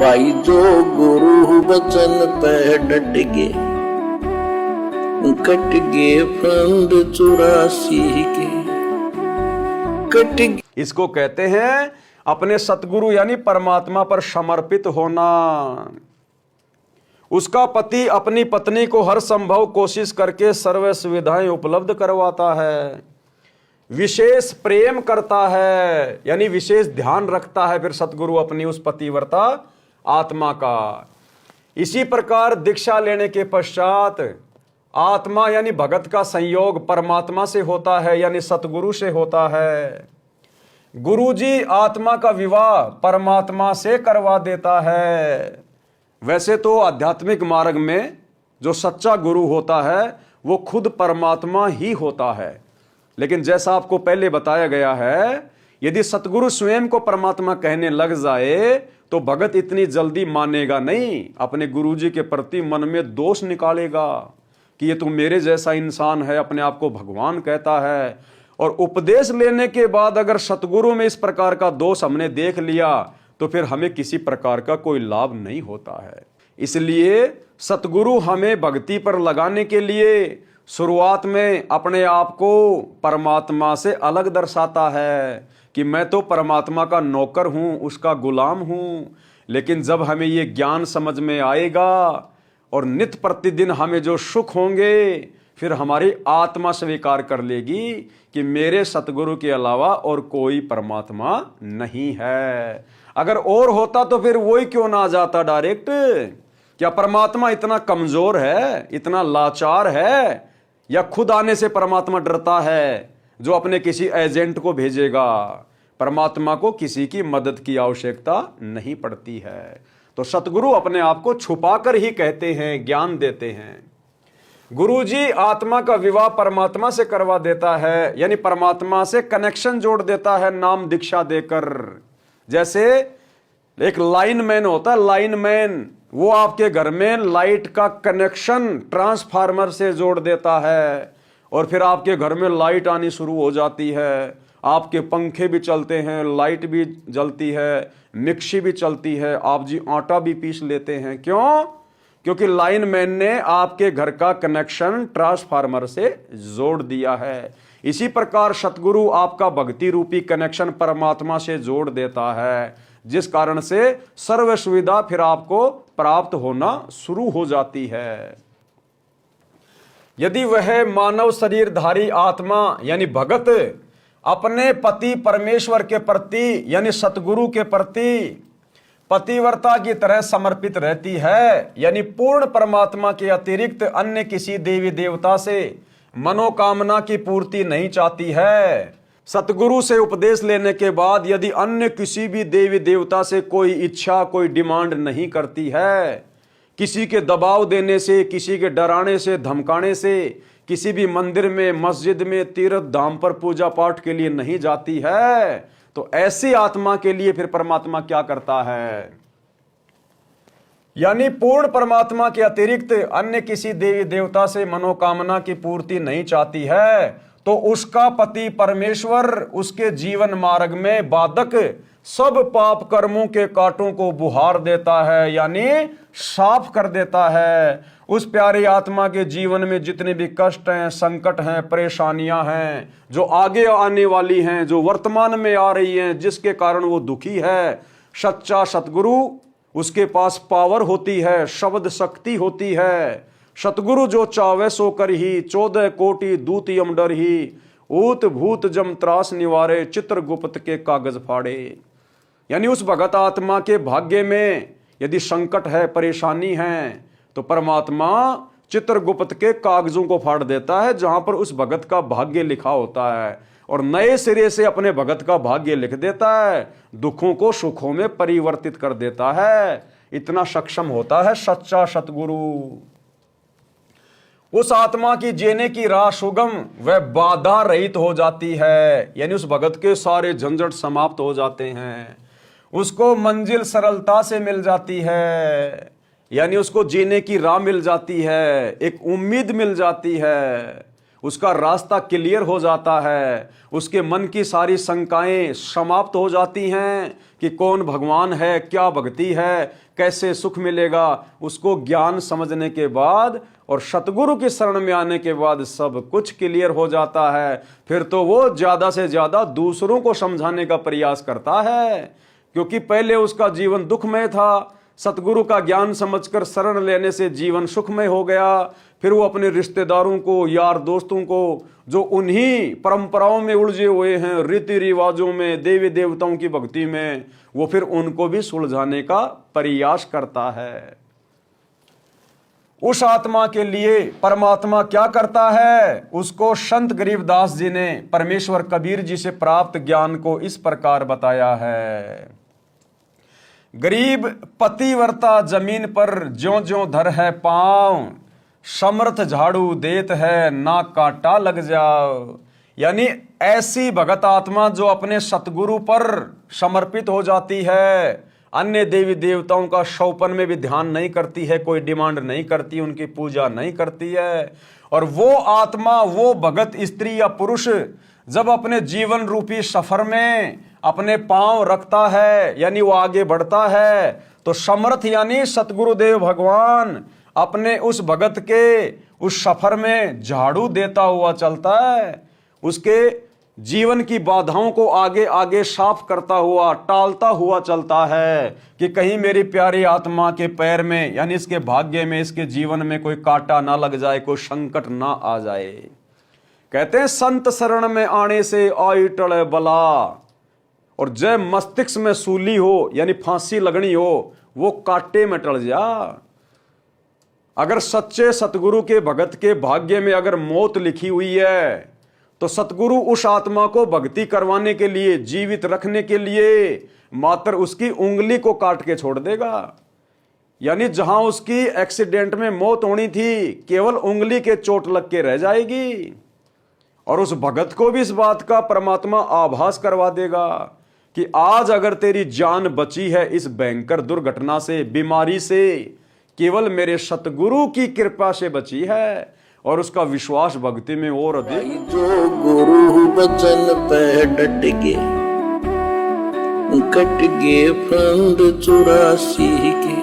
भाई जो गुरु वचन पे डट गए, कट गए फंद 84 के, कट गए। इसको कहते हैं अपने सतगुरु यानी परमात्मा पर समर्पित होना। उसका पति अपनी पत्नी को हर संभव कोशिश करके सर्व सुविधाएं उपलब्ध करवाता है, विशेष प्रेम करता है यानी विशेष ध्यान रखता है फिर सतगुरु अपनी उस पतिव्रता आत्मा का। इसी प्रकार दीक्षा लेने के पश्चात आत्मा यानी भगत का संयोग परमात्मा से होता है यानी सतगुरु से होता है। गुरुजी आत्मा का विवाह परमात्मा से करवा देता है। वैसे तो आध्यात्मिक मार्ग में जो सच्चा गुरु होता है वो खुद परमात्मा ही होता है, लेकिन जैसा आपको पहले बताया गया है, यदि सतगुरु स्वयं को परमात्मा कहने लग जाए तो भगत इतनी जल्दी मानेगा नहीं। अपने गुरुजी के प्रति मन में दोष निकालेगा कि ये तो मेरे जैसा इंसान है, अपने आप को भगवान कहता है। और उपदेश लेने के बाद अगर सतगुरु में इस प्रकार का दोष हमने देख लिया तो फिर हमें किसी प्रकार का कोई लाभ नहीं होता है। इसलिए सतगुरु हमें भक्ति पर लगाने के लिए शुरुआत में अपने आप को परमात्मा से अलग दर्शाता है कि मैं तो परमात्मा का नौकर हूं, उसका गुलाम हूं। लेकिन जब हमें ये ज्ञान समझ में आएगा और नित्य प्रतिदिन हमें जो सुख होंगे, फिर हमारी आत्मा स्वीकार कर लेगी कि मेरे सतगुरु के अलावा और कोई परमात्मा नहीं है। अगर और होता तो फिर वही क्यों ना आ जाता डायरेक्ट। क्या परमात्मा इतना कमजोर है, इतना लाचार है, या खुद आने से परमात्मा डरता है जो अपने किसी एजेंट को भेजेगा? परमात्मा को किसी की मदद की आवश्यकता नहीं पड़ती है। तो सतगुरु अपने आप को छुपाकर ही कहते हैं, ज्ञान देते हैं। गुरुजी आत्मा का विवाह परमात्मा से करवा देता है यानी परमात्मा से कनेक्शन जोड़ देता है नाम दीक्षा देकर। जैसे एक लाइनमैन होता है, लाइनमैन वो आपके घर में लाइट का कनेक्शन ट्रांसफार्मर से जोड़ देता है और फिर आपके घर में लाइट आनी शुरू हो जाती है। आपके पंखे भी चलते हैं, लाइट भी जलती है, मिक्सी भी चलती है, आप जी आटा भी पीस लेते हैं। क्यों? क्योंकि लाइनमैन ने आपके घर का कनेक्शन ट्रांसफार्मर से जोड़ दिया है। इसी प्रकार सतगुरु आपका भक्ति रूपी कनेक्शन परमात्मा से जोड़ देता है, जिस कारण से सर्व सुविधा फिर आपको प्राप्त होना शुरू हो जाती है। यदि वह मानव शरीरधारी आत्मा यानी भगत अपने पति परमेश्वर के प्रति यानी सतगुरु के प्रति पतिव्रता की तरह समर्पित रहती है, यानी पूर्ण परमात्मा के अतिरिक्त अन्य किसी देवी देवता से मनोकामना की पूर्ति नहीं चाहती है, सतगुरु से उपदेश लेने के बाद यदि अन्य किसी भी देवी देवता से कोई इच्छा, कोई डिमांड नहीं करती है, किसी के दबाव देने से, किसी के डराने से, धमकाने से, किसी भी मंदिर में, मस्जिद में, तीर्थ धाम पर पूजा पाठ के लिए नहीं जाती है, तो ऐसी आत्मा के लिए फिर परमात्मा क्या करता है? यानी पूर्ण परमात्मा के अतिरिक्त अन्य किसी देवी देवता से मनोकामना की पूर्ति नहीं चाहती है, तो उसका पति परमेश्वर उसके जीवन मार्ग में बाधक सब पाप कर्मों के कांटों को बुहार देता है, यानी साफ कर देता है। उस प्यारी आत्मा के जीवन में जितने भी कष्ट हैं, संकट हैं, परेशानियां हैं, जो आगे आने वाली हैं, जो वर्तमान में आ रही हैं, जिसके कारण वो दुखी है, सच्चा सतगुरु उसके पास पावर होती है, शब्द शक्ति होती है। सतगुरु जो चावे सो कर ही 14 कोटि दूत यम डर ही, ऊत भूत जम त्रास निवारे, चित्रगुप्त के कागज फाड़े। यानी उस भगत आत्मा के भाग्य में यदि संकट है, परेशानी है, तो परमात्मा चित्रगुप्त के कागजों को फाड़ देता है जहां पर उस भगत का भाग्य लिखा होता है, और नए सिरे से अपने भगत का भाग्य लिख देता है, दुखों को सुखों में परिवर्तित कर देता है। इतना सक्षम होता है सच्चा सतगुरु। उस आत्मा की जीने की राह सुगम व बाधा रहित हो जाती है, यानी उस भगत के सारे झंझट समाप्त हो जाते हैं, उसको मंजिल सरलता से मिल जाती है, यानी उसको जीने की राह मिल जाती है, एक उम्मीद मिल जाती है। उसका रास्ता क्लियर हो जाता है, उसके मन की सारी शंकाएं समाप्त हो जाती हैं कि कौन भगवान है, क्या भक्ति है, कैसे सुख मिलेगा। उसको ज्ञान समझने के बाद और सतगुरु की शरण में आने के बाद सब कुछ क्लियर हो जाता है। फिर तो वो ज्यादा से ज्यादा दूसरों को समझाने का प्रयास करता है, क्योंकि पहले उसका जीवन दुखमय था। सतगुरु का ज्ञान समझकर शरण लेने से जीवन सुखमय हो गया। फिर वो अपने रिश्तेदारों को, यार दोस्तों को, जो उन्हीं परंपराओं में उलझे हुए हैं, रीति रिवाजों में, देवी देवताओं की भक्ति में, वो फिर उनको भी सुलझाने का प्रयास करता है। उस आत्मा के लिए परमात्मा क्या करता है, उसको संत गरीबदास जी ने परमेश्वर कबीर जी से प्राप्त ज्ञान को इस प्रकार बताया है। गरीब पतिव्रता जमीन पर ज्यों ज्यों धर है पांव, समर्थ झाड़ू देत है ना कांटा लग जाओ। यानी ऐसी भगत आत्मा जो अपने सतगुरु पर समर्पित हो जाती है, अन्य देवी देवताओं का शौपन में भी ध्यान नहीं करती है, कोई डिमांड नहीं करती, उनकी पूजा नहीं करती है। और वो आत्मा, वो भगत स्त्री या पुरुष जब अपने जीवन रूपी सफर में अपने पांव रखता है, यानी वो आगे बढ़ता है, तो समर्थ यानी सतगुरुदेव भगवान अपने उस भगत के उस सफर में झाड़ू देता हुआ चलता है, उसके जीवन की बाधाओं को आगे आगे साफ करता हुआ, टालता हुआ चलता है कि कहीं मेरी प्यारी आत्मा के पैर में, यानी इसके भाग्य में, इसके जीवन में कोई कांटा ना लग जाए, कोई संकट ना आ जाए। कहते हैं संत शरण में आने से आई टले बला, और जय मस्तिष्क में सूली हो, यानी फांसी लगनी हो, वो कांटे में टल जा। अगर सच्चे सतगुरु के भगत के भाग्य में अगर मौत लिखी हुई है, तो सतगुरु उस आत्मा को भक्ति करवाने के लिए, जीवित रखने के लिए मात्र उसकी उंगली को काट के छोड़ देगा। यानी जहां उसकी एक्सीडेंट में मौत होनी थी, केवल उंगली के चोट लग के रह जाएगी। और उस भगत को भी इस बात का परमात्मा आभास करवा देगा कि आज अगर तेरी जान बची है इस भयंकर दुर्घटना से, बीमारी से, केवल मेरे सतगुरु की कृपा से बची है। और उसका विश्वास भक्ति में और अधिक। जो गुरु बचन पे डट के, कट गे फंद 84 के,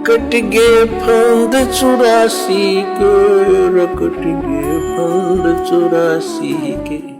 कट गे फंद 84 के, कट गे फंद 84 के।